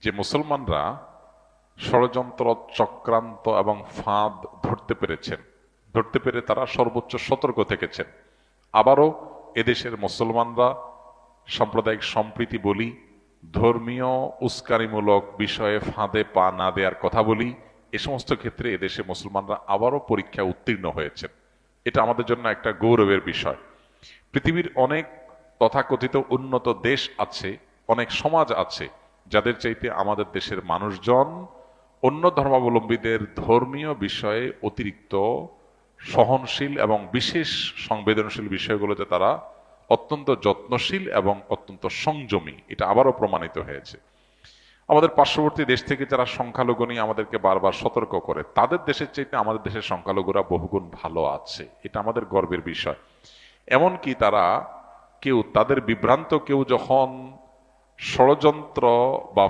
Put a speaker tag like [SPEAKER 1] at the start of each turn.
[SPEAKER 1] যে মুসলমানরা ষড়যন্ত্র, চক্রান্ত এবং ফাঁদ ধরতে পেরে তারা সর্বোচ্চ সতর্ক থেকেছেন। আবারও এদেশের মুসলমানরা সাম্প্রদায়িক সম্প্রীতি বলি, ধর্মীয় উস্কানিমূলক বিষয়ে ফাঁদে পা না দেওয়ার কথা বলি, এ সমস্ত ক্ষেত্রে এদেশে মুসলমানরা আবারও পরীক্ষায় উত্তীর্ণ হয়েছেন। এটা আমাদের জন্য একটা গৌরবের বিষয়। পৃথিবীর অনেক তথাকথিত উন্নত দেশ আছে, অনেক সমাজ আছে, যাদের চাইতে আমাদের দেশের মানুষজন অন্য ধর্মাবলম্বীদের ধর্মীয় বিষয়ে অতিরিক্ত সহনশীল এবং বিশেষ সংবেদনশীল বিষয়গুলোতে তারা অত্যন্ত যত্নশীল এবং অত্যন্ত সংযমী। এটা আবারও প্রমাণিত হয়েছে। আমাদের পার্শ্ববর্তী দেশ থেকে যারা সংখ্যালঘু নিয়ে আমাদেরকে বারবার সতর্ক করে, তাদের দেশের চাইতে আমাদের দেশের সংখ্যালঘুরা বহুগুণ ভালো আছে। এটা আমাদের গর্বের বিষয়। এমনকি তারা তাদের বিভ্রান্ত কেউ যখন ষড়যন্ত্র বা